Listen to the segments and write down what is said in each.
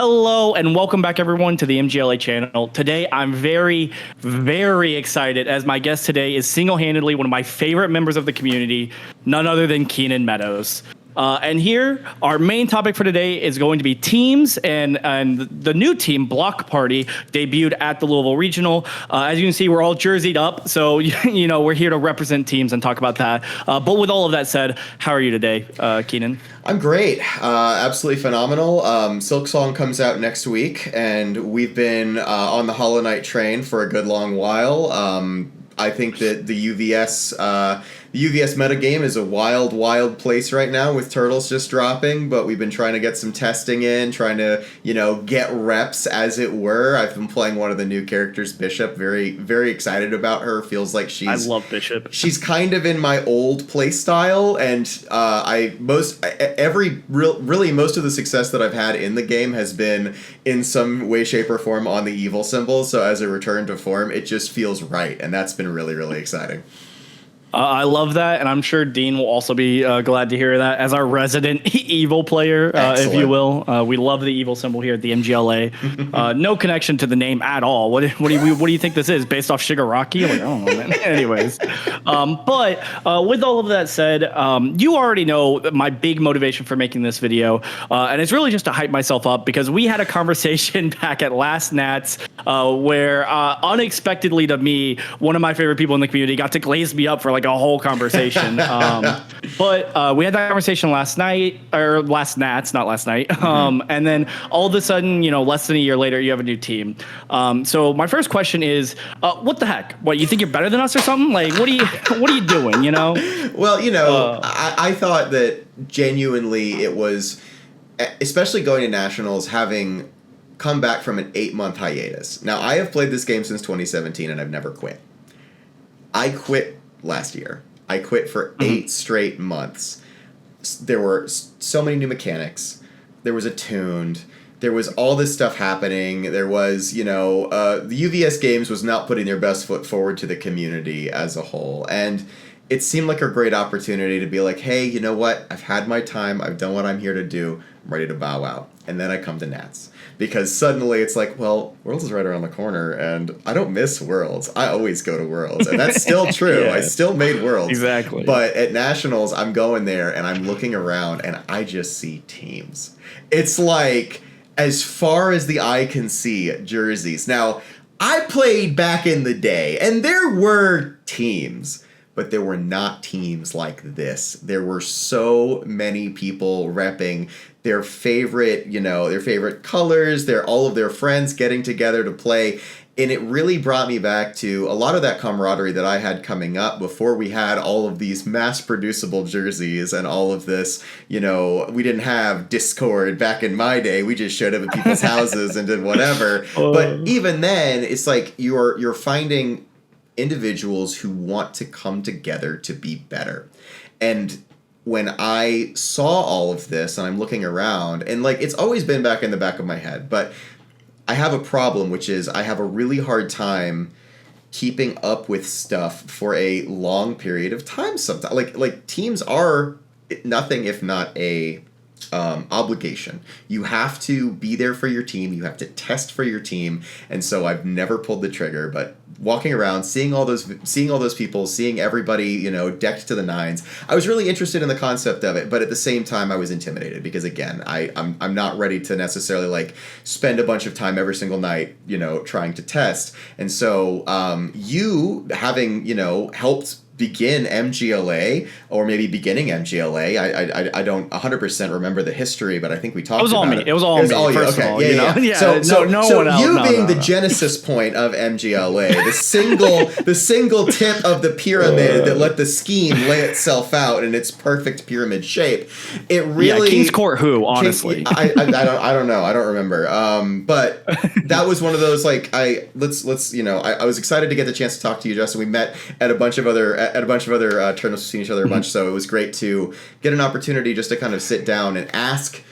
Hello and welcome back, everyone, to the MGLA channel. Today, I'm very, very excited as my guest today is single-handedly one of my favorite members of the community, none other than Keenan Meadows. And here, our main topic for today is going to be teams, and the new team, Block Party, debuted at the Louisville Regional. As you can see, we're all jerseyed up, so we're here to represent teams and talk about that. But with all of that said, how are you today, Keenan? I'm great. Absolutely phenomenal. Silk Song comes out next week, and we've been on the Hollow Knight train for a good long while. I think that the UVS metagame is a wild, wild place right now with Turtles just dropping, but we've been trying to get some testing in, trying to, get reps, as it were. I've been playing one of the new characters, Bishop. Very, very excited about her. Feels like I love Bishop. She's kind of in my old play style, and most of the success that I've had in the game has been in some way, shape, or form on the evil symbol. So as a return to form, it just feels right, and that's been really, really exciting. I love that, and I'm sure Dean will also be glad to hear that as our resident evil player, if you will. We love the evil symbol here at the MGLA. No connection to the name at all. What do you think this is? Based off Shigaraki? Like, I don't know, man. Anyways, but with all of that said, you already know my big motivation for making this video, and it's really just to hype myself up because we had a conversation back at last Nats where unexpectedly to me, one of my favorite people in the community got to glaze me up for like a whole conversation. But we had that conversation last night, or last Nats, not last night. And then all of a sudden, less than a year later, you have a new team. So my first question is, what the heck? What, you think you're better than us or something? Like, what are you doing? Well, I thought that genuinely it was, especially going to nationals, having come back from an 8-month hiatus. Now, I have played this game since 2017 and I've never quit. I quit last year. I quit for 8 straight months. There were so many new mechanics. There was Attuned. There was all this stuff happening. There was, the UVS games was not putting their best foot forward to the community as a whole. And it seemed like a great opportunity to be like, hey, you know what? I've had my time. I've done what I'm here to do. I'm ready to bow out. And then I come to Nats. Because suddenly it's like, well, Worlds is right around the corner, and I don't miss Worlds. I always go to Worlds, and that's still true. Yeah. I still made Worlds. Exactly. But at Nationals, I'm going there, and I'm looking around, and I just see teams. It's like, as far as the eye can see, jerseys. Now, I played back in the day, and there were teams. But there were not teams like this. There were so many people repping their favorite, their favorite colors, all of their friends getting together to play. And it really brought me back to a lot of that camaraderie that I had coming up before we had all of these mass-producible jerseys and all of this, we didn't have Discord back in my day. We just showed up at people's houses and did whatever. But even then, it's like you're finding individuals who want to come together to be better. And when I saw all of this and I'm looking around, and like it's always been back in the back of my head, but I have a problem, which is I have a really hard time keeping up with stuff for a long period of time sometimes. Like teams are nothing if not a obligation. You have to be there for your team. You have to test for your team. And so I've never pulled the trigger, but walking around, seeing all those people, seeing everybody, decked to the nines, I was really interested in the concept of it. But at the same time, I was intimidated because, again, I'm not ready to necessarily like spend a bunch of time every single night, trying to test. And so you having, helped begin MGLA, or maybe beginning MGLA. I don't 100% remember the history, but I think we talked about it. It was all me. First of all, yeah. So you being the genesis point of MGLA, the single tip of the pyramid that let the scheme lay itself out in its perfect pyramid shape. It really King's Court. Who honestly, I don't know. I don't remember. But that was one of those like I was excited to get the chance to talk to you, Justin. We met at a bunch of other tournaments, we've seen each other a bunch, so it was great to get an opportunity just to kind of sit down and ask,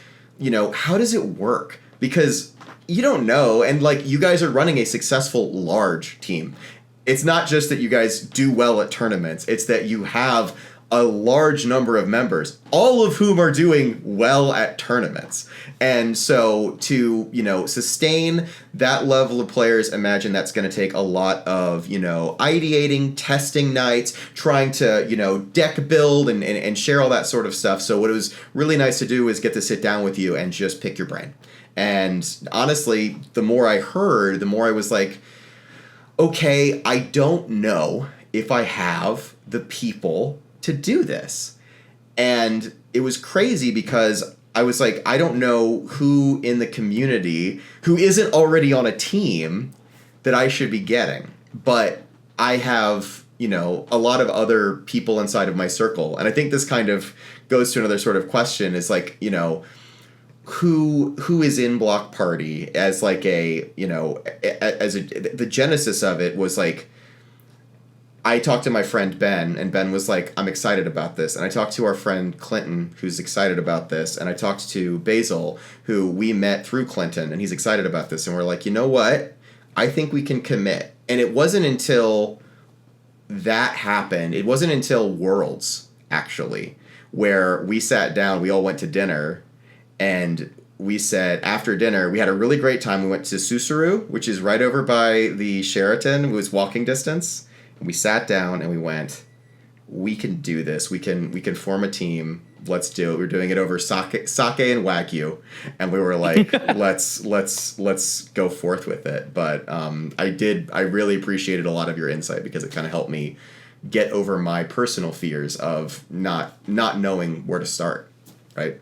how does it work? Because you don't know, and like you guys are running a successful large team. It's not just that you guys do well at tournaments, it's that you have a large number of members, all of whom are doing well at tournaments. And so to, sustain that level of players, imagine that's going to take a lot of, ideating, testing nights, trying to, deck build and share all that sort of stuff. So what it was really nice to do is get to sit down with you and just pick your brain. And honestly, the more I heard, the more I was like, okay, I don't know if I have the people to do this. And it was crazy because I was like, I don't know who in the community who isn't already on a team that I should be getting. But I have, a lot of other people inside of my circle. And I think this kind of goes to another sort of question is like, who is in Block Party as like the genesis of it was like, I talked to my friend Ben, and Ben was like, I'm excited about this. And I talked to our friend Clinton, who's excited about this. And I talked to Basil, who we met through Clinton, and he's excited about this. And we're like, you know what? I think we can commit. And it wasn't until that happened, it wasn't until Worlds, actually, where we sat down, we all went to dinner, and we said, after dinner, we had a really great time. We went to Susaru, which is right over by the Sheraton. It was walking distance. And we sat down and we went, we can do this. We can form a team. Let's do it. We're doing it over sake and Wagyu. And we were like, let's go forth with it. But I really appreciated a lot of your insight because it kind of helped me get over my personal fears of not knowing where to start. Right.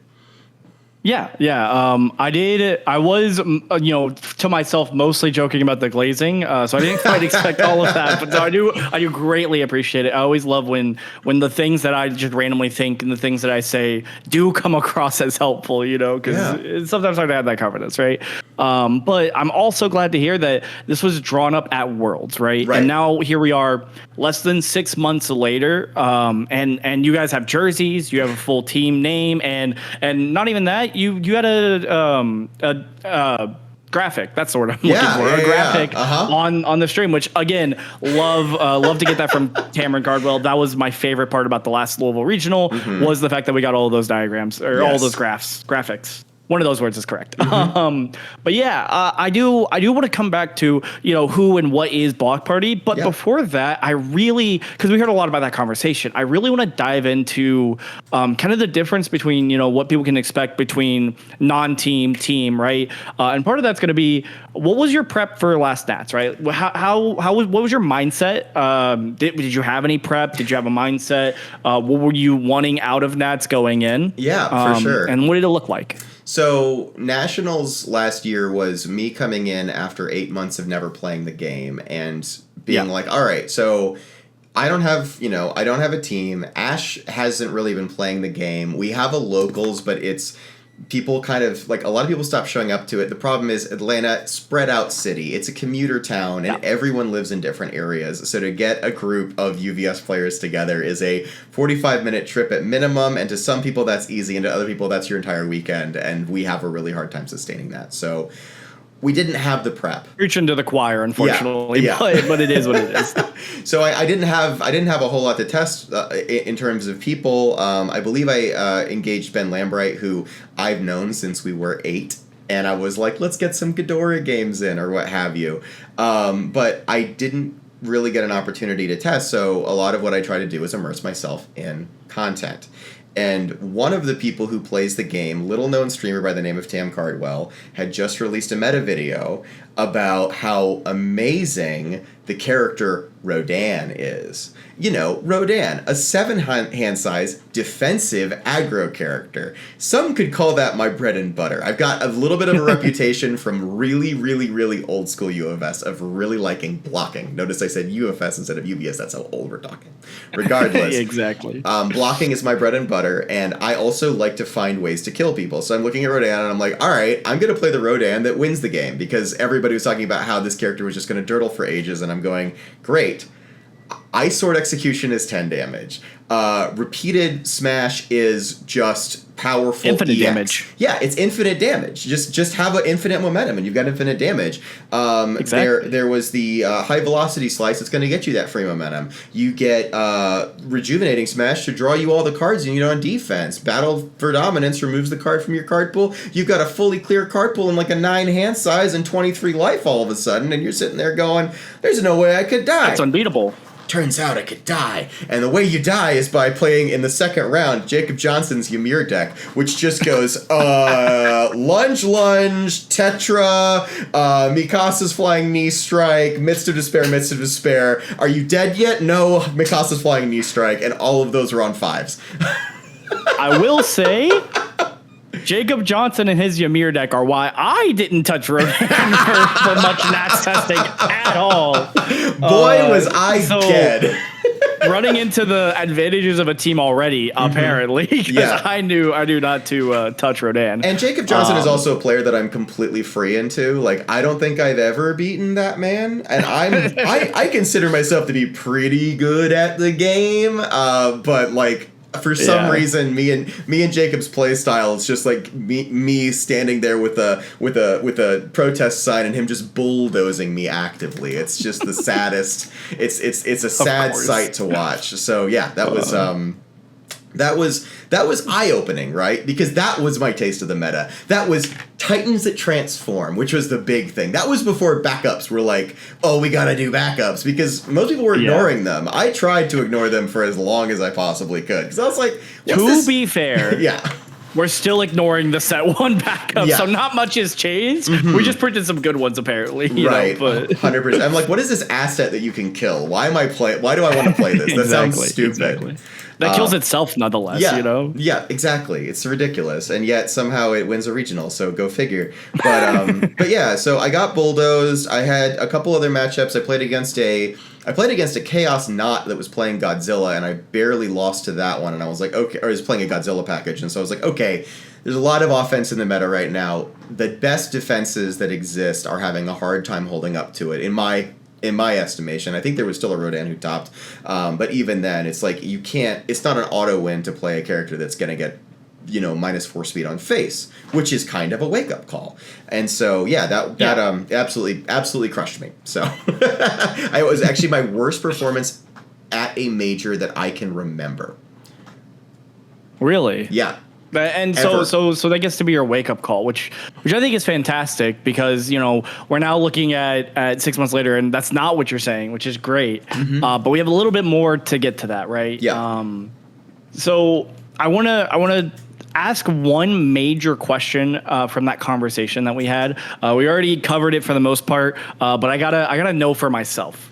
Yeah. I was, to myself, mostly joking about the glazing. So I didn't quite expect all of that, but I do greatly appreciate it. I always love when the things that I just randomly think and the things that I say do come across as helpful, because it's sometimes hard to have that confidence, right? But I'm also glad to hear that this was drawn up at Worlds, right? And now here we are less than 6 months later. And you guys have jerseys, you have a full team name, and not even that, you had a graphic. That's the word I'm looking for. A graphic on the stream, which again, love to get that from Cameron Cardwell. That was my favorite part about the last Louisville Regional was the fact that we got all of those diagrams or all those graphics. One of those words is correct. But yeah, I do want to come back to, who and what is Block Party. But before that, because we heard a lot about that conversation, I really want to dive into kind of the difference between, what people can expect between non-team, team, right? And part of that's going to be, what was your prep for last Nats, right? What was your mindset? Did you have any prep? Did you have a mindset? What were you wanting out of Nats going in? Yeah, for sure. And what did it look like? So Nationals last year was me coming in after 8 months of never playing the game and being like, all right, so I don't have a team. Ash hasn't really been playing the game. We have a locals, but it's people kind of like a lot of people stop showing up to it. The problem is Atlanta, spread out city. It's a commuter town and everyone lives in different areas. So to get a group of UVS players together is a 45-minute trip at minimum. And to some people that's easy and to other people that's your entire weekend. And we have a really hard time sustaining that. So we didn't have the prep. Preaching to the choir, unfortunately, but it is what it is. So I didn't have a whole lot to test in terms of people. I believe I engaged Ben Lambright, who I've known since we were 8, and I was like, let's get some Ghidorah games in or what have you. But I didn't really get an opportunity to test, so a lot of what I try to do is immerse myself in content. And one of the people who plays the game, little-known streamer by the name of Tam Cardwell, had just released a meta video about how amazing the character Rodan is. Rodan, a 7-hand size defensive aggro character. Some could call that my bread and butter. I've got a little bit of a reputation from really, really, really old school UFS of really liking blocking. Notice I said UFS instead of UVS. That's how old we're talking. Regardless. Exactly. Blocking is my bread and butter, and I also like to find ways to kill people. So I'm looking at Rodan, and I'm like, all right, I'm going to play the Rodan that wins the game, because everybody was talking about how this character was just going to dirtle for ages, and I'm going, great. Ice Sword Execution is 10 damage. Repeated Smash is just powerful infinite EX. damage. Yeah, it's infinite damage. Just have an infinite momentum, and you've got infinite damage. Exactly. There was the high velocity slice that's going to get you that free momentum. You get rejuvenating smash to draw you all the cards you need on defense. Battle for dominance removes the card from your card pool. You've got a fully clear card pool in like a 9 hand size and 23 life all of a sudden, and you're sitting there going, "There's no way I could die." It's unbeatable. Turns out I could die. And the way you die is by playing in the second round Jacob Johnson's Ymir deck, which just goes lunge, Tetra, Mikasa's Flying Knee Strike, Midst of Despair. Are you dead yet? No, Mikasa's Flying Knee Strike, and all of those are on 5s. I will say, Jacob Johnson and his Ymir deck are why I didn't touch Rodan for much Nats testing at all. Boy, was I dead. Running into the advantages of a team already, apparently, because I knew not to touch Rodan. And Jacob Johnson is also a player that I'm completely free into. Like, I don't think I've ever beaten that man, and I consider myself to be pretty good at the game. But like, for some reason, me and Jacob's play style is just like me standing there with a protest sign and him just bulldozing me actively. It's just the saddest. It's a sad sight to watch. So yeah, that was eye-opening, right? Because that was my taste of the meta. That was Titans that transform, which was the big thing. That was before backups were like, oh, we gotta do backups, because most people were ignoring them. I tried to ignore them for as long as I possibly could, because I was like, to be fair, we're still ignoring the set 1 backup, so not much has changed. We just printed some good ones, apparently. You know, but 100%. I'm like, what is this asset that you can kill? Why do I want to play this? That sounds stupid. Exactly. That kills itself, nonetheless. Yeah, you know. Yeah, exactly. It's ridiculous, and yet somehow it wins a regional. So go figure. But yeah. So I got bulldozed. I had a couple other matchups. I played against a Chaos Knot that was playing Godzilla, and I barely lost to that one. And I was like, okay, or I was playing a Godzilla package, and so I was like, okay, there's a lot of offense in the meta right now. The best defenses that exist are having a hard time holding up to it, in my estimation. I think there was still a Rodan who topped, but even then, it's like you can't. It's not an auto win to play a character that's going to get, -4 speed on face, which is kind of a wake up call. And so that absolutely crushed me. So it was actually my worst performance at a major that I can remember. Really? Yeah. And so that gets to be your wake up call, which I think is fantastic, because we're now looking at 6 months later, and that's not what you're saying, which is great. But we have a little bit more to get to that, right? Yeah. So I wanna ask one major question from that conversation that we had. We already covered it for the most part, but I gotta know for myself.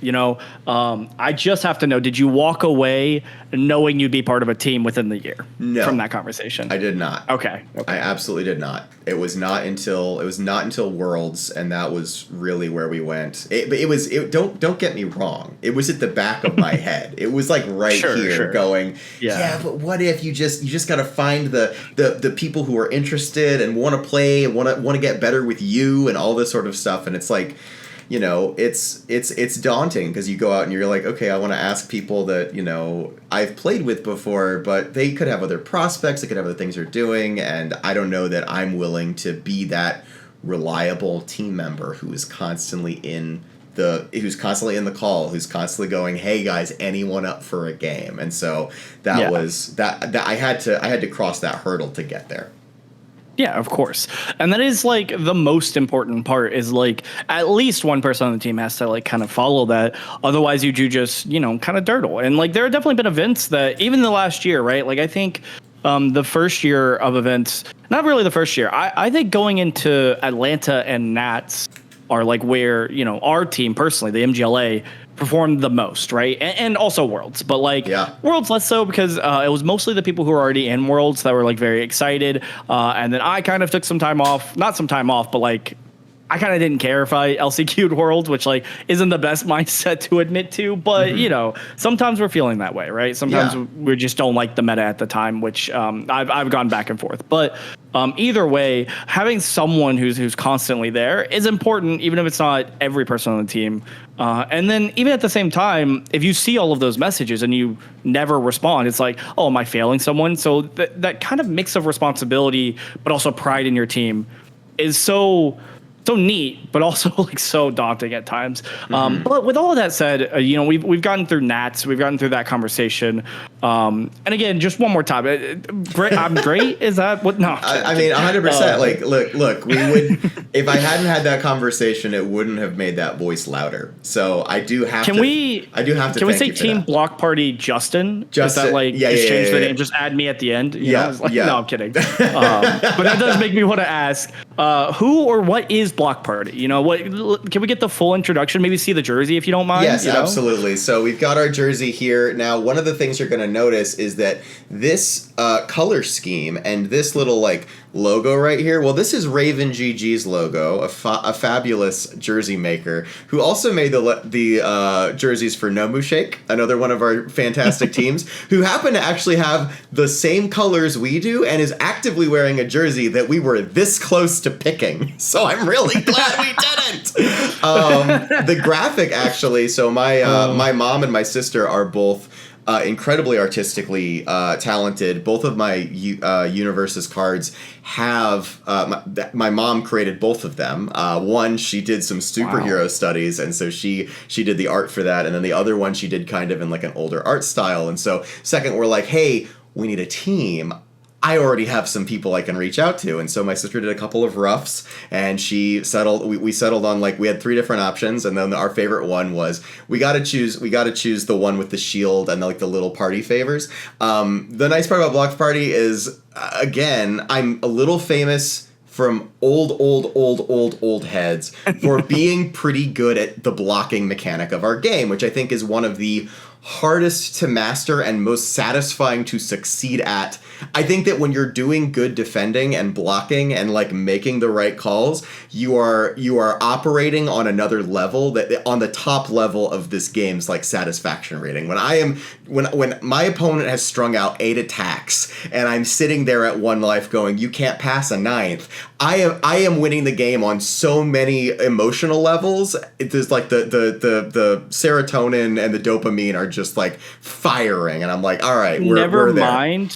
I just have to know: did you walk away knowing you'd be part of a team within the year? No. From that conversation, I did not. Okay. I absolutely did not. It was not until Worlds, and that was really where we went. Don't get me wrong. It was at the back of my head. It was like here going, but what if you just got to find the people who are interested and want to play and want to get better with you and all this sort of stuff. And it's like, it's daunting, because you go out and you're like, okay, I want to ask people that, I've played with before, but they could have other prospects, they could have other things they're doing, and I don't know that I'm willing to be that reliable team member who is constantly in the call, who's constantly going, hey guys, anyone up for a game? And so that was that I had to cross that hurdle to get there. Yeah, of course. And that is like the most important part, is like at least one person on the team has to like kind of follow that. Otherwise you do just, kind of dirtle. And like there have definitely been events that even in the last year, right? Like I think the first year of events, not really the first year. I think going into Atlanta and Nats are like where, our team personally, the MGLA, performed the most, right? And also Worlds, but like Worlds less so, because it was mostly the people who were already in Worlds that were like very excited. And then I kind of took not some time off, but like I kind of didn't care if I LCQ'd Worlds, which like isn't the best mindset to admit to, but sometimes we're feeling that way, right? Sometimes we just don't like the meta at the time, which I've gone back and forth. But Either way, having someone who's constantly there is important, even if it's not every person on the team. And then even at the same time, if you see all of those messages and you never respond, it's like, oh, am I failing someone? So that kind of mix of responsibility, but also pride in your team is so neat, but also like so daunting at times. But with all of that said, we've gotten through Nats, we've gotten through that conversation. And again, just one more time, great. I'm great. Is that what? No, I mean, 100%. Like, look, we would, if I hadn't had that conversation, it wouldn't have made that voice louder. So I do have to. Can we say Team Block Party Justin? Is that like just change the name? Just add me at the end. No, I'm kidding. But that does make me want to ask, who or what is Block Party? What can we get the full introduction? Maybe see the jersey if you don't mind. Yes, absolutely. So we've got our jersey here. Now, one of the things you're going to notice is that this color scheme and this little like logo right here, well, this is Raven GG's logo, a fabulous jersey maker who also made the jerseys for Nomu Shake, another one of our fantastic teams, who happen to actually have the same colors we do and is actively wearing a jersey that we were this close to picking. So I'm really glad we didn't. The graphic actually, so my mom and my sister are both incredibly artistically talented. Both of my Universes cards have my mom created both of them. One, she did some superhero studies, and so she did the art for that, and then the other one she did kind of in like an older art style. And so second, we're like, hey, we need a team. I already have some people I can reach out to. And so my sister did a couple of roughs, and we settled on, like, we had 3 different options, and then our favorite one was we got to choose the one with the shield and the little party favors. The nice part about Block Party is, again, I'm a little famous from old heads for being pretty good at the blocking mechanic of our game, which I think is one of the hardest to master and most satisfying to succeed at. I think that when you're doing good defending and blocking and like making the right calls, you are operating on another level, that on the top level of this game's like satisfaction rating. When my opponent has strung out 8 attacks and I'm sitting there at 1 life going, you can't pass a 9th, I am winning the game on so many emotional levels. There's like the serotonin and the dopamine are just like firing, and I'm like, all right, we're there.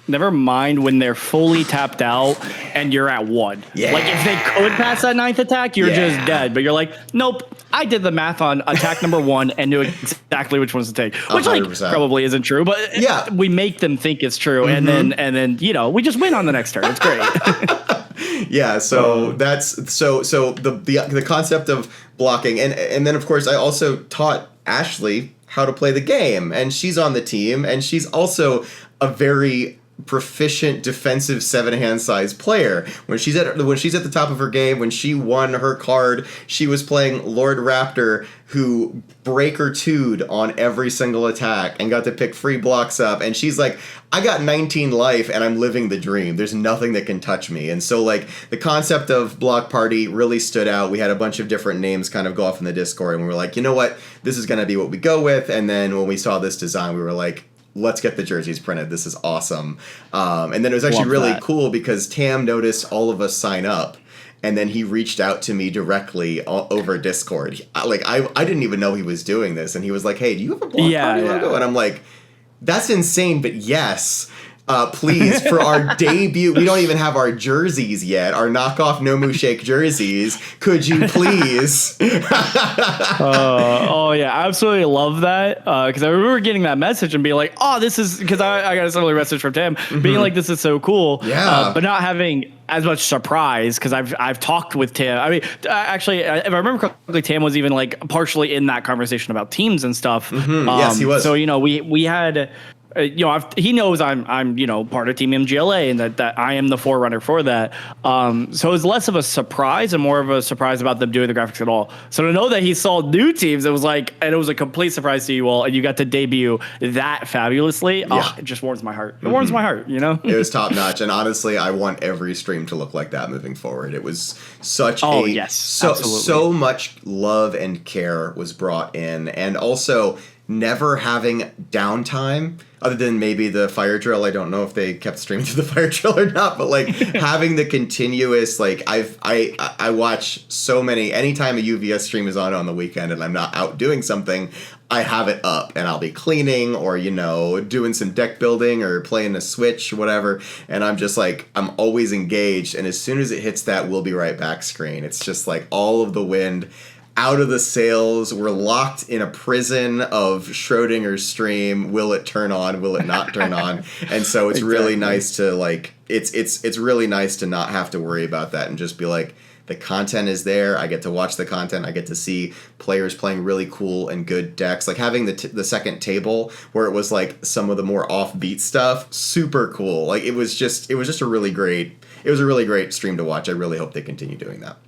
Never mind when they're fully tapped out and you're at 1. Yeah. Like if they could pass that 9th attack, you're just dead. But you're like, nope, I did the math on attack number 1 and knew exactly which ones to take. Which 100%. Like probably isn't true, but we make them think it's true, and then we just win on the next turn. It's great. Yeah, so that's so the concept of blocking, and then of course I also taught Ashley how to play the game, and she's on the team, and she's also a very proficient defensive 7-hand size player. When she's at the top of her game, when she won her card, she was playing Lord Raptor, who breaker 2'd on every single attack and got to pick free blocks up, and she's like, I got 19 life and I'm living the dream. There's nothing that can touch me. And so like the concept of Block Party really stood out. We had a bunch of different names kind of go off in the Discord, and we were like, you know what, this is going to be what we go with. And then when we saw this design, we were like, let's get the jerseys printed. This is awesome. And then it was actually really cool because Tam noticed all of us sign up, and then he reached out to me directly over Discord. I didn't even know he was doing this, and he was like, hey, do you have a Block Party logo? And I'm like, that's insane, but yes. Please, for our debut, we don't even have our jerseys yet, our knockoff Nomu Shake jerseys. Could you please? I absolutely love that. Because I remember getting that message and being like, oh, this is, because I got a similar message from Tam, being like, this is so cool. Yeah. But not having as much surprise, because I've talked with Tam. I mean, actually, if I remember correctly, Tam was even like partially in that conversation about teams and stuff. Yes, he was. So, we had... he knows I'm part of Team MGLA, and that I am the forerunner for that. So it was less of a surprise and more of a surprise about them doing the graphics at all. So to know that he saw new teams, it was a complete surprise to you all, and you got to debut that fabulously. Oh, it just warms my heart. It warms my heart, It was top notch, and honestly, I want every stream to look like that moving forward. It was such so much love and care was brought in, and also never having downtime other than maybe the fire drill. I don't know if they kept streaming through the fire drill or not, but like having the continuous, like I watch so many, anytime a UVS stream is on the weekend and I'm not out doing something, I have it up and I'll be cleaning or, doing some deck building or playing a Switch, whatever. And I'm just like, I'm always engaged. And as soon as it hits that we'll be right back screen, it's just like all of the wind out of the sails. We're locked in a prison of Schrodinger's stream. Will it turn on? Will it not turn on? And so it's really nice to like, it's really nice to not have to worry about that and just be like, the content is there. I get to watch the content. I get to see players playing really cool and good decks. Like having the second table where it was like some of the more offbeat stuff, super cool. Like it was just a really great stream to watch. I really hope they continue doing that.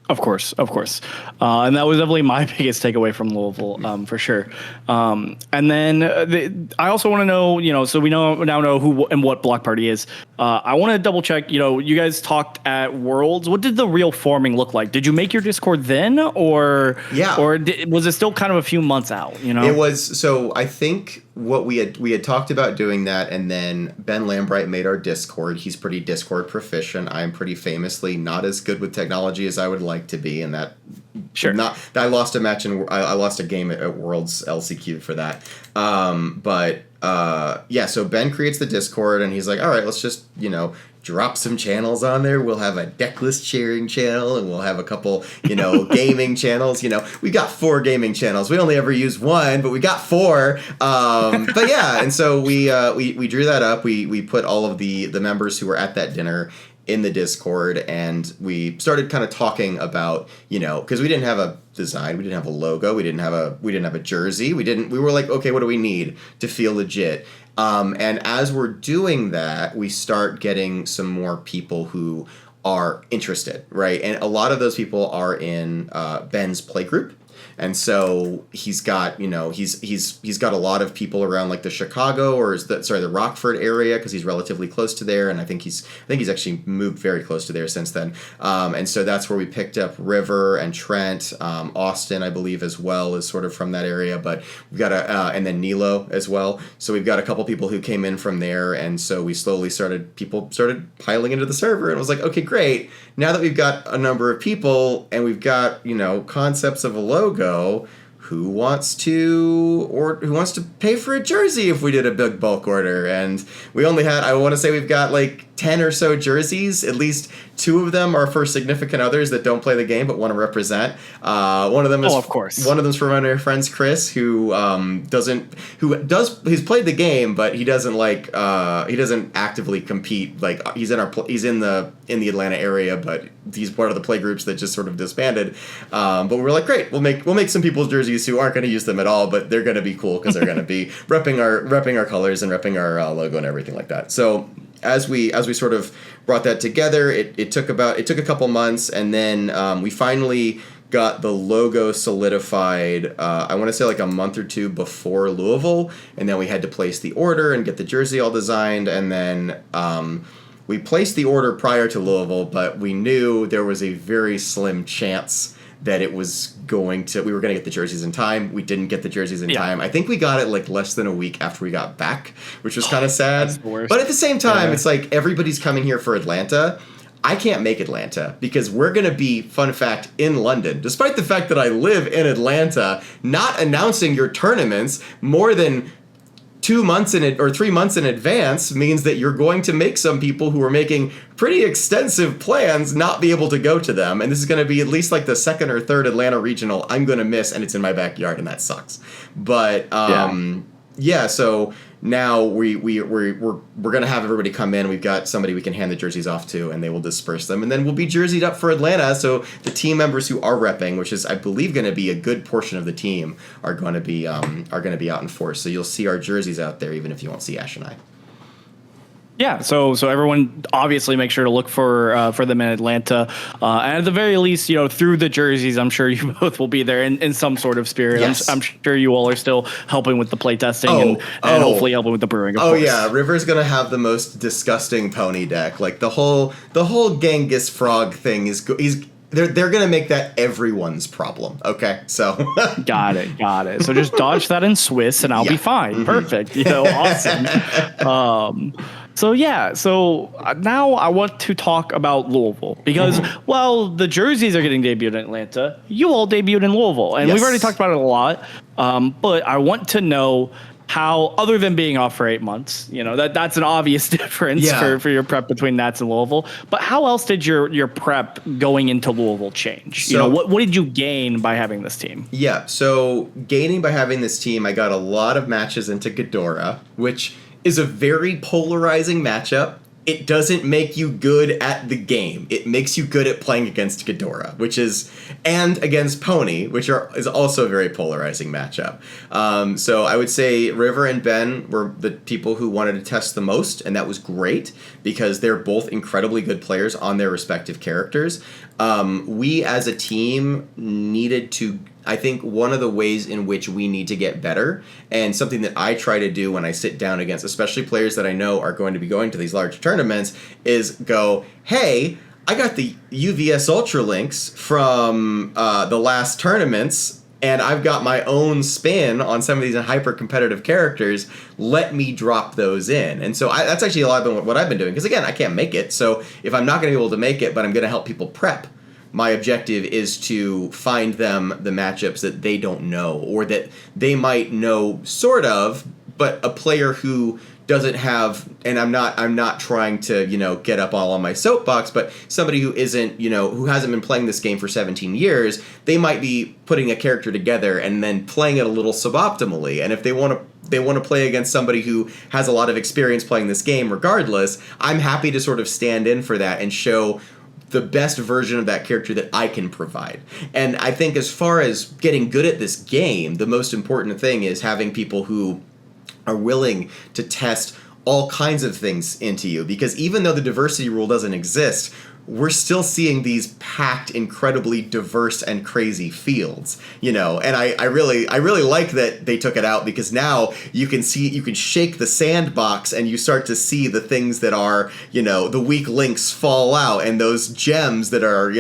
Of course. And that was definitely my biggest takeaway from Louisville, for sure. And then I also want to know, so we now know who and what Block Party is. I want to double check, you guys talked at Worlds. What did the real forming look like? Did you make your Discord then or was it still kind of a few months out, It was, so I think what we had talked about doing that, and then Ben Lambright made our Discord. He's pretty Discord proficient. I'm pretty famously not as good with technology as I would like to be, and that I lost a match and I lost a game at Worlds LCQ for that. So Ben creates the Discord and he's like, all right, let's just drop some channels on there. We'll have a deck list sharing channel and we'll have a couple, gaming channels. We got 4 gaming channels. We only ever use 1, but we got 4. And so we drew that up. We put all of the members who were at that dinner in the Discord, and we started kind of talking about, because we didn't have a design, we didn't have a logo, we didn't have a jersey, we were like, okay, what do we need to feel legit? And as we're doing that, we start getting some more people who are interested, right? And a lot of those people are in Ben's play group. And so he's got, he's got a lot of people around like the Chicago the Rockford area, because he's relatively close to there, and I think he's actually moved very close to there since then. And so that's where we picked up River and Trent, Austin, I believe, as well, is sort of from that area. But we've got and then Nilo as well. So we've got a couple people who came in from there, and so we slowly people started piling into the server, and it was like, okay, great. Now that we've got a number of people and we've got, concepts of a logo, who wants to pay for a jersey if we did a big bulk order? And we only had, I want to say we've got like 10 or so jerseys. At least 2 of them are for significant others that don't play the game but want to represent. One of them is, of course. One of them's from one of our friends, Chris, he's played the game, but he doesn't he doesn't actively compete. Like he's in the Atlanta area, but he's part of the play groups that just sort of disbanded. But we're like, great, we'll make some people's jerseys who aren't going to use them at all, but they're going to be cool because they're going to be repping our colors and repping our logo and everything like that. So as we sort of brought that together, it took a couple months, and then we finally got the logo solidified, I want to say like a month or 2 before Louisville, and then we had to place the order and get the jersey all designed, and then we placed the order prior to Louisville, but we knew there was a very slim chance that we were going to get the jerseys in time. We didn't get the jerseys in time. I think we got it like less than a week after we got back, which was kind of sad. That's the worst. But at the same time, it's like everybody's coming here for Atlanta. I can't make Atlanta because we're going to be, fun fact, in London. Despite the fact that I live in Atlanta, not announcing your tournaments more than 2 months or 3 months in advance means that you're going to make some people who are making pretty extensive plans not be able to go to them. And this is going to be at least like the 2nd or 3rd Atlanta regional I'm going to miss, and it's in my backyard, and that sucks. But so now we're going to have everybody come in. We've got somebody we can hand the jerseys off to, and they will disperse them, and then we'll be jerseyed up for Atlanta. So the team members who are repping, which is I believe going to be a good portion of the team, are going to be out in force. So you'll see our jerseys out there, even if you won't see Ash and I. Yeah, so everyone obviously make sure to look for them in Atlanta, and at the very least, through the jerseys, I'm sure you both will be there in some sort of spirit. Yes. I'm sure you all are still helping with the play testing and hopefully helping with the brewing. Of course. Yeah, River's gonna have the most disgusting pony deck. Like the whole Genghis Frog thing is they're gonna make that everyone's problem. Okay, so got it. So just dodge that in Swiss, and I'll be fine. Perfect. Awesome. So now I want to talk about Louisville because while the jerseys are getting debuted in Atlanta, you all debuted in Louisville, and we've already talked about it a lot. But I want to know how, other than being off for 8 months, that's an obvious difference for your prep between Nats and Louisville. But how else did your prep going into Louisville change? So, what did you gain by having this team? Yeah, so gaining by having this team, I got a lot of matches into Ghidorah, which is a very polarizing matchup. It doesn't make you good at the game. It makes you good at playing against Ghidorah, and against Pony, is also a very polarizing matchup. So I would say River and Ben were the people who wanted to test the most, and that was great because they're both incredibly good players on their respective characters. We as a team needed to, I think one of the ways in which we need to get better, and something that I try to do when I sit down against, especially players that I know are going to be going to these large tournaments, is go, hey, I got the UVS Ultra links from the last tournaments, and I've got my own spin on some of these hyper-competitive characters. Let me drop those in. And so that's actually a lot of what I've been doing, because again, I can't make it, so if I'm not going to be able to make it, but I'm going to help people prep, my objective is to find them the matchups that they don't know, or that they might know sort of, but a player who doesn't have, and I'm not trying to, get up all on my soapbox, but somebody who isn't, who hasn't been playing this game for 17 years, they might be putting a character together and then playing it a little suboptimally. And if they want to play against somebody who has a lot of experience playing this game regardless, I'm happy to sort of stand in for that and show the best version of that character that I can provide. And I think as far as getting good at this game, the most important thing is having people who are willing to test all kinds of things into you, because even though the diversity rule doesn't exist, we're still seeing these packed, incredibly diverse and crazy fields, and I really like that they took it out, because now you can shake the sandbox and you start to see the things that are, the weak links fall out, and those gems that are,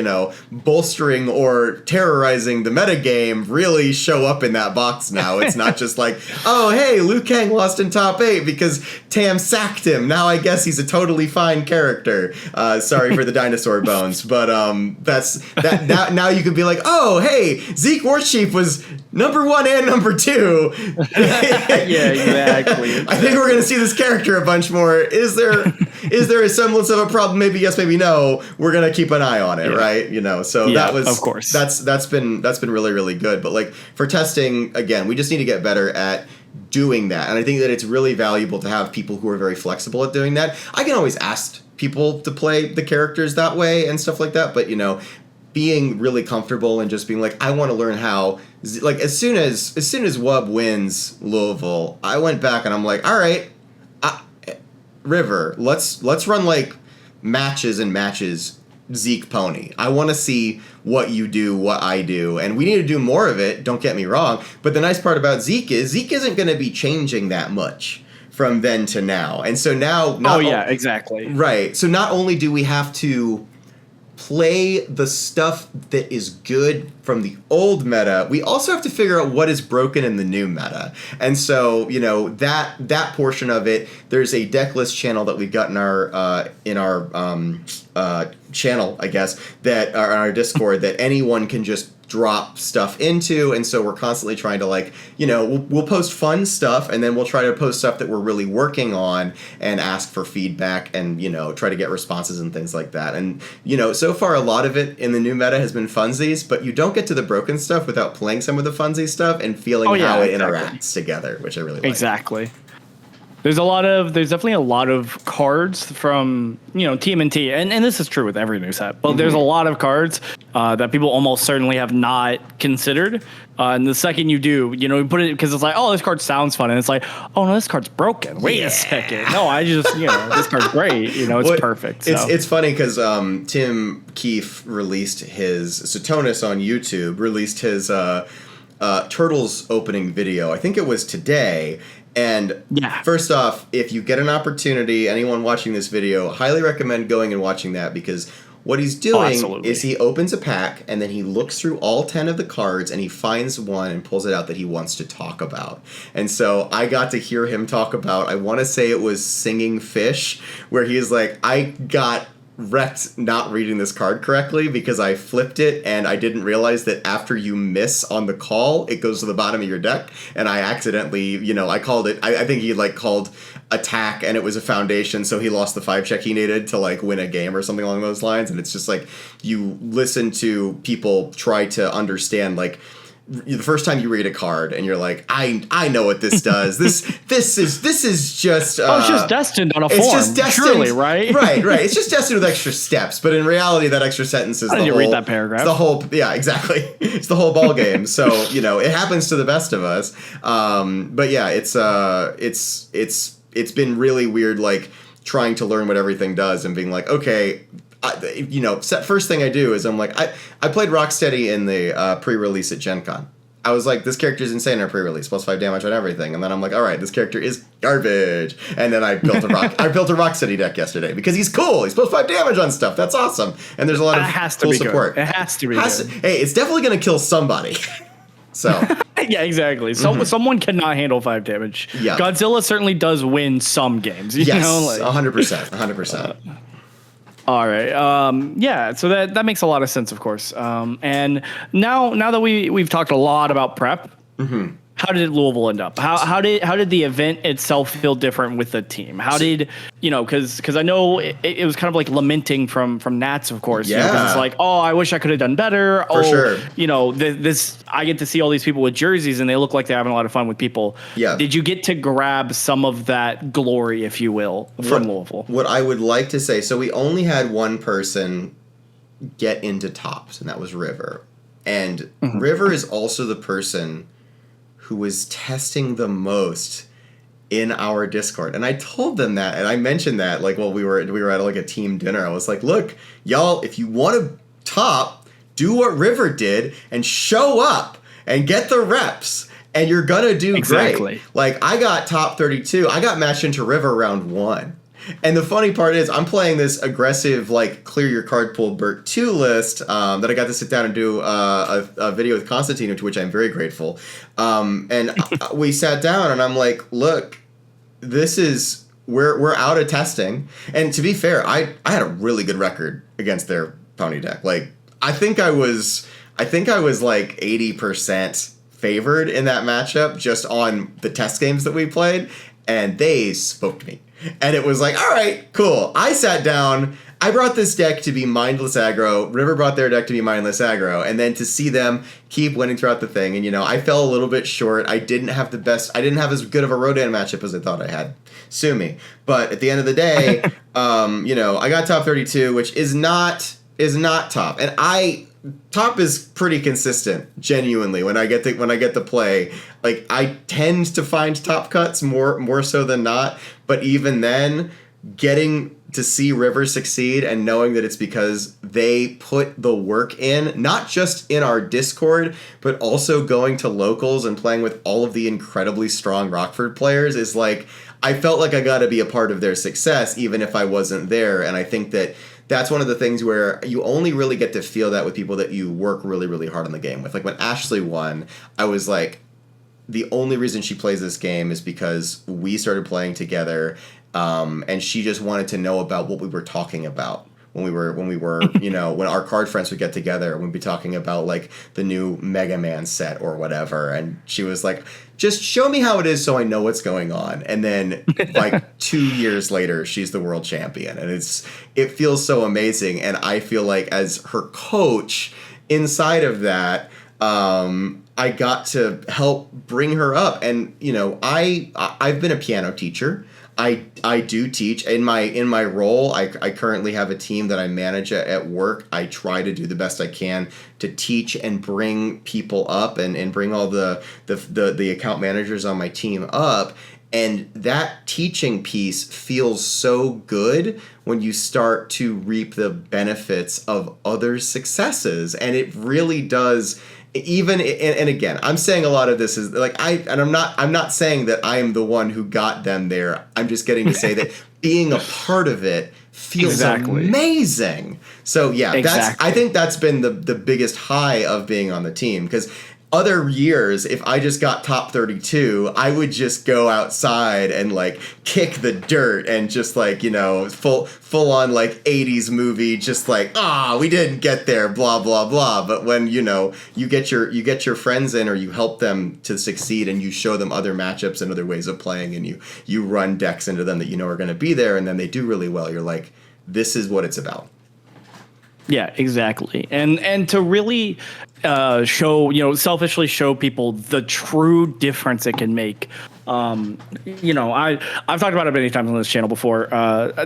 bolstering or terrorizing the metagame really show up in that box now. It's not just like, oh, hey, Liu Kang lost in top 8 because Tam sacked him. Now I guess he's a totally fine character. Sorry for the dinosaur bones, but that's that. Now you could be like, oh, hey, Zeke Warchief was number 1 and number 2. Yeah, exactly. I think we're gonna see this character a bunch more. Is there a semblance of a problem? Maybe yes, maybe no. We're gonna keep an eye on it, right? So that was, of course, that's been really, really good. But like for testing, again, we just need to get better at doing that, and I think that it's really valuable to have people who are very flexible at doing that. I can always ask people to play the characters that way and stuff like that, but being really comfortable and just being like, I want to learn how, like as soon as Wub wins Louisville, I went back and I'm like, all right, River, let's run like matches Zeke Pony. I want to see what you do, what I do, and we need to do more of it, don't get me wrong, but the nice part about Zeke is Zeke isn't going to be changing that much from then to now. And so now... exactly. Right. So not only do we have to play the stuff that is good from the old meta, we also have to figure out what is broken in the new meta. And so, that portion of it, there's a deck list channel that we've got in our channel, I guess, that are on our Discord that anyone can just drop stuff into, and so we're constantly trying to we'll post fun stuff, and then we'll try to post stuff that we're really working on and ask for feedback and try to get responses and things like that. And so far a lot of it in the new meta has been funsies, but you don't get to the broken stuff without playing some of the funsies stuff and feeling how it interacts together, which I really like. Exactly. There's definitely a lot of cards from, TMNT, and this is true with every new set, but there's a lot of cards that people almost certainly have not considered. And the second you do, you put it, because it's like, oh, this card sounds fun. And it's like, oh, no, this card's broken. Wait a second. No, I just, this card's great. It's perfect. So. It's funny because Tim Keefe released his, Sotonis on YouTube released his Turtles opening video. I think it was today. And first off, if you get an opportunity, anyone watching this video, highly recommend going and watching that, because What he's doing absolutely. is he opens a pack and then he looks through all 10 of the cards and he finds one and pulls it out that he wants to talk about. And so I got to hear him talk about, I want to say it was Singing Fish, where he's like, I got wrecked not reading this card correctly because I flipped it and I didn't realize that after you miss on the call, it goes to the bottom of your deck. And I accidentally, I called it, I think he like called attack and it was a foundation, so he lost the 5 check he needed to like win a game or something along those lines. And it's just like, you listen to people try to understand, like, the first time you read a card and you're like, I know what this does. This is just it's just destined on a form. It's just destined, surely, right? right. It's just destined with extra steps, but in reality, that extra sentence is you read that paragraph. It's the whole, yeah, exactly. It's the whole ball game. So it happens to the best of us. But yeah, it's been really weird, like trying to learn what everything does and being like, okay. First thing I do is I'm like, I played Rocksteady in the pre-release at Gen Con. I was like, this character is insane in our pre-release, plus 5 damage on everything. And then I'm like, all right, this character is garbage. And then I built a Rocksteady deck yesterday because he's cool. He's plus 5 damage on stuff. That's awesome. And there's a lot of cool support. It has to be good. Hey, it's definitely going to kill somebody. So yeah, exactly. Someone cannot handle 5 damage. Yeah. Godzilla certainly does win some games. Yes, 100%. All right. Yeah. So that makes a lot of sense, of course. And now that we've talked a lot about prep, how did Louisville end up? How did the event itself feel different with the team? How did because I know it was kind of like lamenting from Nats, of course. Yeah. Because it's like, oh, I wish I could have done better. For sure. This I get to see all these people with jerseys and they look like they're having a lot of fun with people. Yeah. Did you get to grab some of that glory, if you will, from Louisville? What I would like to say, so we only had one person get into tops, and that was River. And River is also the person who was testing the most in our Discord. And I told them that, and I mentioned that, like, while we were at like a team dinner. I was like, look, y'all, if you want to top, do what River did and show up and get the reps, and you're gonna do great. Like, I got top 32. I got matched into River round 1. And the funny part is, I'm playing this aggressive, like, clear your card pool Burt 2 list that I got to sit down and do a video with Constantine, to which I'm very grateful. And we sat down, and I'm like, look, this is, we're out of testing. And to be fair, I had a really good record against their pony deck. Like, I think I was like 80% favored in that matchup just on the test games that we played, and they smoked me. And it was like, all right, cool. I sat down. I brought this deck to be mindless aggro. River brought their deck to be mindless aggro. And then to see them keep winning throughout the thing. And, I fell a little bit short. I didn't have as good of a Rodan matchup as I thought I had. Sue me. But at the end of the day, I got top 32, which is not top. And top is pretty consistent, genuinely, when I get to play. Like, I tend to find top cuts more so than not, but even then, getting to see River succeed and knowing that it's because they put the work in, not just in our Discord, but also going to locals and playing with all of the incredibly strong Rockford players, is like, I felt like I got to be a part of their success, even if I wasn't there. And I think that that's one of the things where you only really get to feel that with people that you work really, really hard on the game with. Like, when Ashley won, I was like, the only reason she plays this game is because we started playing together, and she just wanted to know about what we were talking about when we were when our card friends would get together and we'd be talking about, like, the new Mega Man set or whatever. And she was like, just show me how it is so I know what's going on. And then, like, 2 years later, she's the world champion. And it feels so amazing. And I feel like, as her coach inside of that, I got to help bring her up. And, I've been a piano teacher. I do teach in my role. I currently have a team that I manage at work. I try to do the best I can to teach and bring people up and bring all the account managers on my team up. And that teaching piece feels so good when you start to reap the benefits of others' successes. And it really does. Even, and again, I'm saying a lot of this is like, I'm not saying that I am the one who got them there. I'm just getting to say that being a part of it feels amazing. So yeah, I think that's been the biggest high of being on the team, because other years, if I just got top 32, I would just go outside and like kick the dirt and just like, you know, full on like 80s movie, just like, we didn't get there, blah blah blah. But when, you know, you get your friends in, or you help them to succeed, and you show them other matchups and other ways of playing, and you run decks into them that you know are going to be there, and then they do really well, you're like, this is what it's about. Yeah, exactly. And to really show, you know, selfishly show people the true difference it can make. You know, I've talked about it many times on this channel before.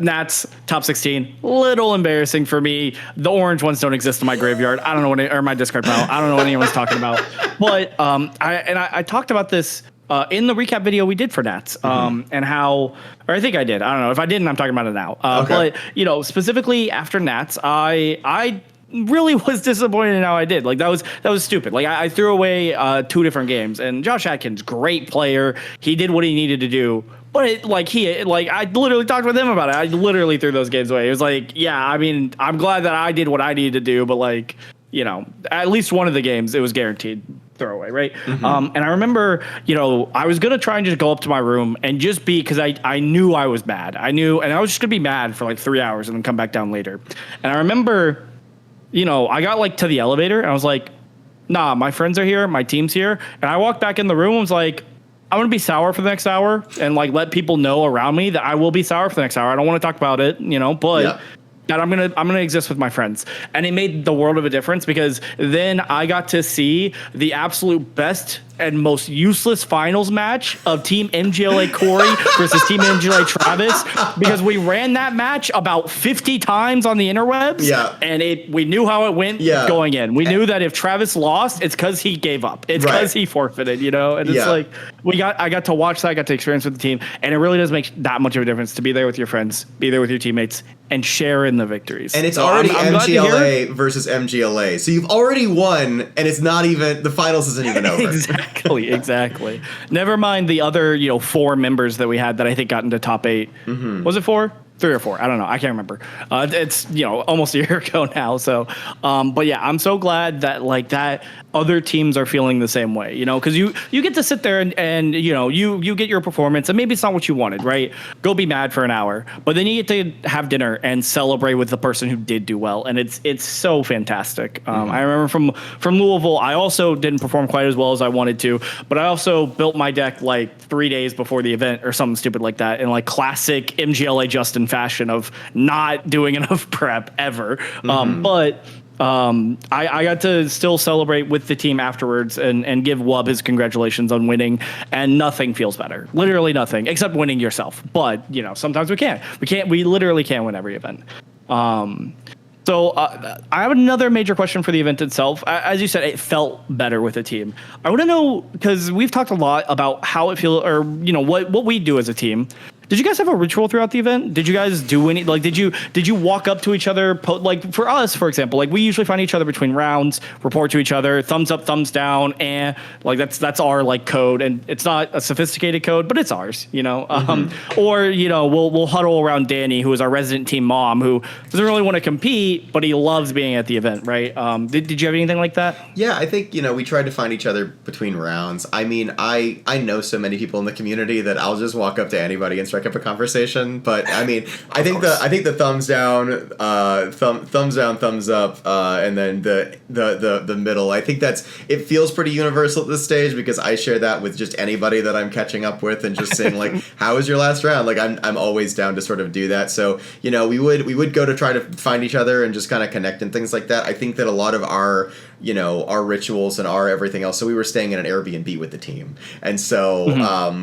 Nats top 16, little embarrassing for me. The orange ones don't exist in my graveyard. I don't know or my discard pile. I don't know what anyone's talking about. But I talked about this in the recap video we did for Nats, and how, or I think I did. I don't know. If I didn't, I'm talking about it now. But, you know, specifically after Nats, I really was disappointed in how I did. Like, that was stupid. Like, I threw away 2 different games, and Josh Atkins, great player. He did what he needed to do. But I literally talked with him about it. I literally threw those games away. It was like, yeah, I mean, I'm glad that I did what I needed to do, but like, you know, at least one of the games, it was guaranteed throwaway, right? And I remember, you know, I was gonna try and just go up to my room and just be, because I knew I was mad. I knew, and I was just gonna be mad for like 3 hours and then come back down later. And I remember, you know, I got like to the elevator and I was like, nah, my friends are here, my team's here. And I walked back in the room and was like, I'm gonna be sour for the next hour, and like let people know around me that I will be sour for the next hour. I don't want to talk about it, you know, but that I'm gonna exist with my friends. And it made the world of a difference, because then I got to see the absolute best and most useless finals match of Team MGLA Corey versus Team MGLA Travis, because we ran that match about 50 times on the interwebs. Yeah. And we knew how it went going in. We knew that if Travis lost, it's because he gave up. It's because he forfeited, you know? And it's like, I got to watch that, I got to experience with the team, and it really does make that much of a difference to be there with your friends, be there with your teammates, and share in the victories. And it's already MGLA versus MGLA. So you've already won, and it's not even, the finals isn't even over. Exactly. Never mind the other, you know, 4 members that we had that I think got into top 8. Was it 4? 3 or 4? I don't know. I can't remember. It's, you know, almost a year ago now. So, but yeah, I'm so glad that like that other teams are feeling the same way, you know, because you get to sit there and you know, you get your performance, and maybe it's not what you wanted, right? Go be mad for an hour, but then you get to have dinner and celebrate with the person who did do well, and it's so fantastic. I remember from Louisville, I also didn't perform quite as well as I wanted to, but I also built my deck like 3 days before the event or something stupid like that, in like classic MGLA Justin fashion of not doing enough prep ever. But I got to still celebrate with the team afterwards and give Wub his congratulations on winning, and nothing feels better. Literally nothing, except winning yourself. But, you know, sometimes we literally can't win every event. So I have another major question for the event itself. As you said, it felt better with the team. I want to know, because we've talked a lot about how it feels, or, you know, what we do as a team. Did you guys have a ritual throughout the event? Did you guys do any, like, did you walk up to each other? Like, for us, for example, like, we usually find each other between rounds, report to each other, thumbs up, thumbs down, and like, that's our like code, and it's not a sophisticated code, but it's ours, you know. Or, you know, we'll huddle around Danny, who is our resident team mom, who doesn't really want to compete, but he loves being at the event, right? Did you have anything like that? Yeah, I think, you know, we tried to find each other between rounds. I mean, I know so many people in the community that I'll just walk up to anybody and strike up a conversation. But I mean, I think the thumbs down, thumbs down, thumbs up, and then the middle. I think it feels pretty universal at this stage, because I share that with just anybody that I'm catching up with, and just saying like, how was your last round? Like, I'm always down to sort of do that. So, you know, we would go to try to find each other and just kind of connect and things like that. I think that a lot of our, you know, our rituals and our everything else. So we were staying in an Airbnb with the team, and so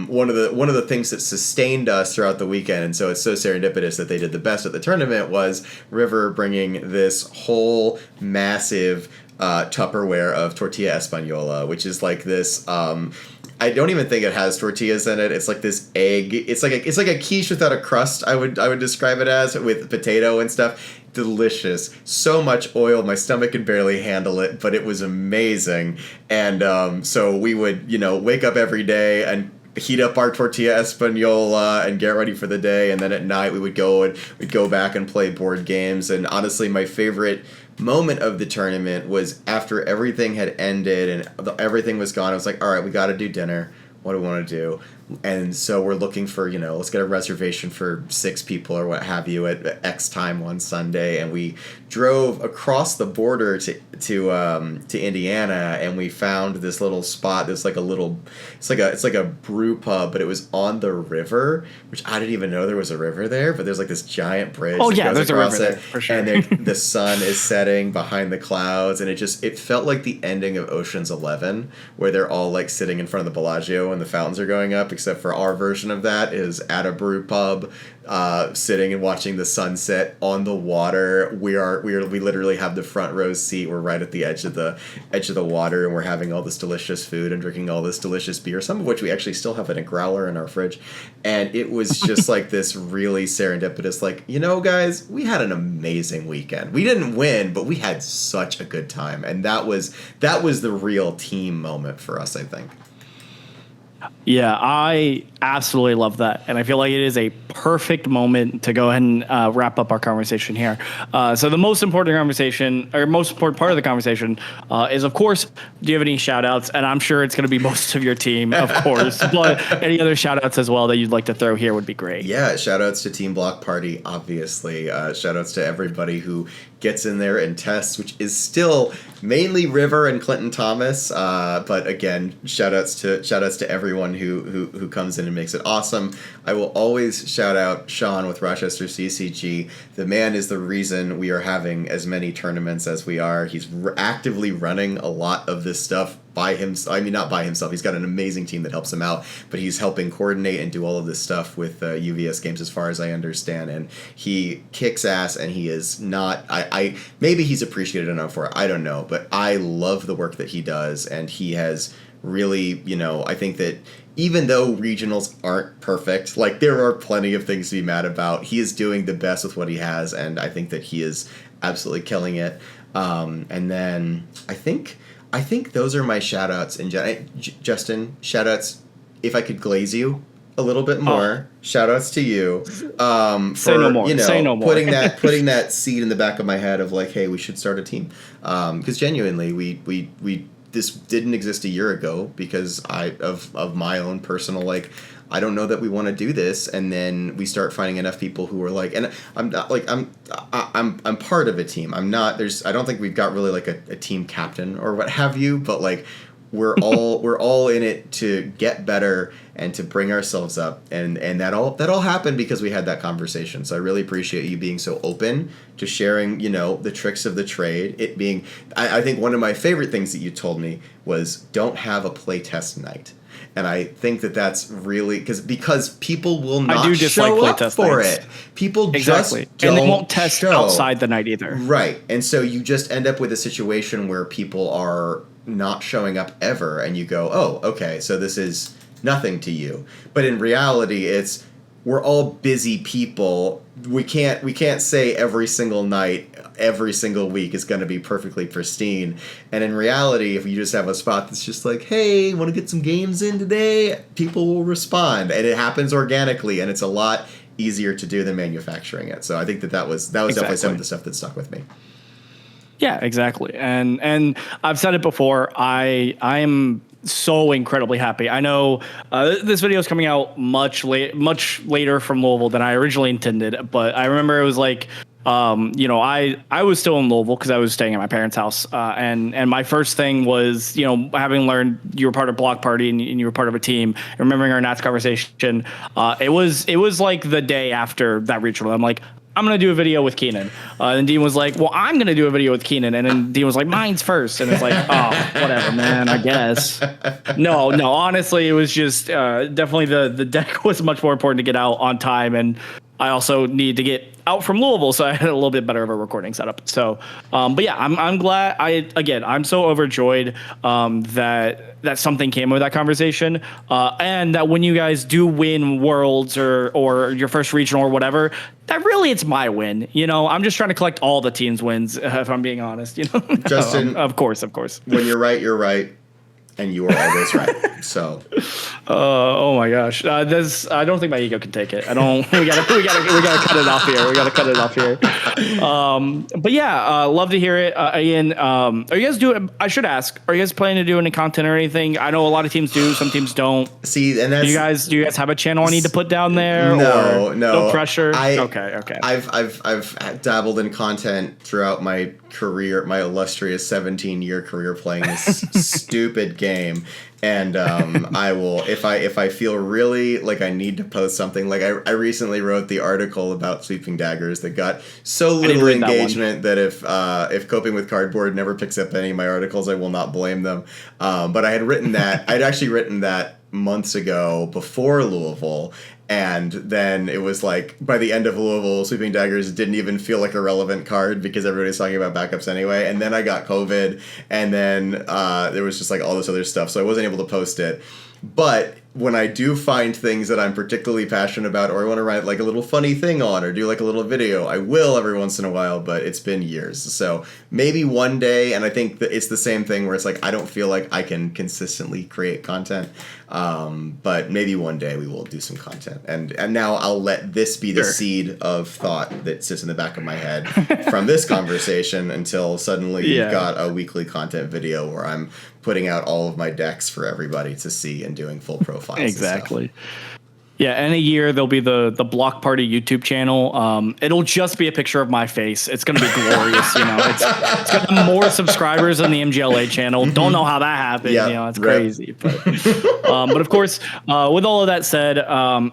one of the things that sustained us throughout the weekend, and so it's so serendipitous that they did the best at the tournament, was River bringing this whole massive Tupperware of tortilla española, which is like this. I don't even think it has tortillas in it. It's like this egg. It's like a quiche without a crust. I would describe it as, with potato and stuff. Delicious. So much oil, my stomach could barely handle it, but it was amazing. And so we would, you know, wake up every day and heat up our tortilla española and get ready for the day, and then at night we'd go back and play board games. And honestly, my favorite moment of the tournament was after everything had ended and everything was gone. I was like, all right, we got to do dinner. What do we want to do? And so we're looking for, let's get a reservation for 6 people or what have you at X time one Sunday. And we drove across the border to Indiana, and we found this little spot. There's like it's like a brew pub, but it was on the river, which I didn't even know there was a river there. But there's like this giant bridge. Oh yeah, there's a river there for sure. And the sun is setting behind the clouds, and it felt like the ending of Ocean's 11, where they're all like sitting in front of the Bellagio and the fountains are going up. Except for our version of that is at a brew pub, sitting and watching the sunset on the water. We literally have the front row seat. We're right at the edge of the water, and we're having all this delicious food and drinking all this delicious beer, some of which we actually still have in a growler in our fridge. And it was just like this really serendipitous, like, guys, we had an amazing weekend. We didn't win, but we had such a good time, and that was the real team moment for us, I think. Yeah, I absolutely love that. And I feel like it is a perfect moment to go ahead and wrap up our conversation here. So the most important part of the conversation is, of course, do you have any shout outs? And I'm sure it's going to be most of your team, of course. But any other shout outs as well that you'd like to throw here would be great. Yeah, shout outs to Team Block Party, obviously. Shout outs to everybody who gets in there and tests, which is still mainly River and Clinton Thomas. But again, shout outs to everyone who comes in and makes it awesome. I will always shout out Sean with Rochester CCG. The man is the reason we are having as many tournaments as we are. He's actively running a lot of this stuff by himself. I mean, not by himself. He's got an amazing team that helps him out, but he's helping coordinate and do all of this stuff with UVS games, as far as I understand. And he kicks ass, and he is not. I maybe he's appreciated enough for it. I don't know, but I love the work that he does, and he has really, I think that even though regionals aren't perfect, like, there are plenty of things to be mad about, he is doing the best with what he has, and I think that he is absolutely killing it. And then I think those are my shout-outs. And Justin, shout-outs, if I could glaze you a little bit more, shout-outs to you for, Say no more. Say no more. putting that seed in the back of my head of like, hey, we should start a team. Because genuinely, we this didn't exist a year ago because of my own personal, like, I don't know that we want to do this, and then we start finding enough people who are like, and I'm not like I'm part of a team. I'm not. I don't think we've got really like a team captain or what have you, but like we're all in it to get better and to bring ourselves up, and that all happened because we had that conversation. So I really appreciate you being so open to sharing, the tricks of the trade. It being, I think one of my favorite things that you told me was don't have a playtest night. And I think that's really because people will not show up for it. People just don't and they won't test outside the night either. Right. And so you just end up with a situation where people are not showing up ever, and you go, oh, okay, so this is nothing to you. But in reality, we're all busy people. We can't say every single night, every single week is going to be perfectly pristine. And in reality, if you just have a spot that's just like, hey, want to get some games in today, people will respond, and it happens organically, and it's a lot easier to do than manufacturing it. So I think that was definitely some of the stuff that stuck with me. Yeah, exactly. And I've said it before, I am so incredibly happy. I know this video is coming out much later from Louisville than I originally intended, but I remember it was like, I was still in Louisville because I was staying at my parents' house, and my first thing was, having learned you were part of Block Party and you were part of a team, remembering our Nats conversation, it was like the day after that regional. I'm like, I'm going to do a video with Keenan. And Dean was like, well, I'm going to do a video with Keenan. And then Dean was like, mine's first. And it's like, oh, whatever, man, I guess. No, honestly, it was just definitely the deck was much more important to get out on time. And I also need to get out from Louisville, so I had a little bit better of a recording setup. So, but yeah, I'm glad. I'm so overjoyed that something came of that conversation, and that when you guys do win Worlds or your first regional or whatever, that really it's my win. I'm just trying to collect all the teams' wins, if I'm being honest. Justin, of course. When you're right, and you are always right. So. Oh my gosh, this I don't think my ego can take it. I don't. We gotta cut it off here. We gotta cut it off here. But yeah, love to hear it. Ian, are you guys doing? I should ask. Are you guys planning to do any content or anything? I know a lot of teams do. Some teams don't. See, and that's do you guys have a channel I need to put down there? No pressure. Okay. I've dabbled in content throughout my career, my illustrious 17-year career playing this stupid game. And I will, if I feel really like I need to post something, like I recently wrote the article about Sweeping Daggers that got so little engagement that if Coping with Cardboard never picks up any of my articles, I will not blame them. But I had written that, I'd actually written that months ago before Louisville. And then it was like, by the end of Louisville, Sweeping Daggers didn't even feel like a relevant card because everybody's talking about backups anyway. And then I got COVID, and then there was just like all this other stuff, so I wasn't able to post it. But when I do find things that I'm particularly passionate about, or I want to write like a little funny thing on, or do like a little video, I will every once in a while, but it's been years. So maybe one day, and I think that it's the same thing where it's like, I don't feel like I can consistently create content. But maybe one day we will do some content. And now I'll let this be the seed of thought that sits in the back of my head from this conversation until suddenly you've got a weekly content video where I'm putting out all of my decks for everybody to see and doing full profiles. Exactly. Yeah, in a year there'll be the Block Party YouTube channel. It'll just be a picture of my face. It's gonna be glorious. It's got more subscribers than the MGLA channel. Don't know how that happened. It's crazy. But of course, with all of that said,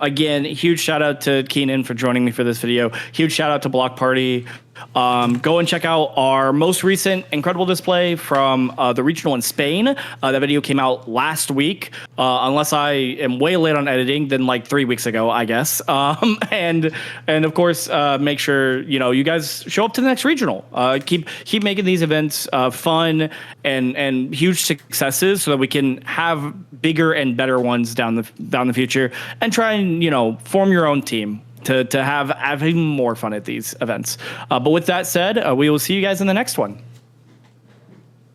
again, huge shout out to Keenan for joining me for this video. Huge shout out to Block Party. Go and check out our most recent incredible display from the regional in Spain. That video came out last week, unless I am way late on editing, then like 3 weeks ago, I guess. And of course, make sure you guys show up to the next regional. Keep making these events fun and huge successes, so that we can have bigger and better ones down the future, and try and form your own team to have even more fun at these events. But with that said, we will see you guys in the next one.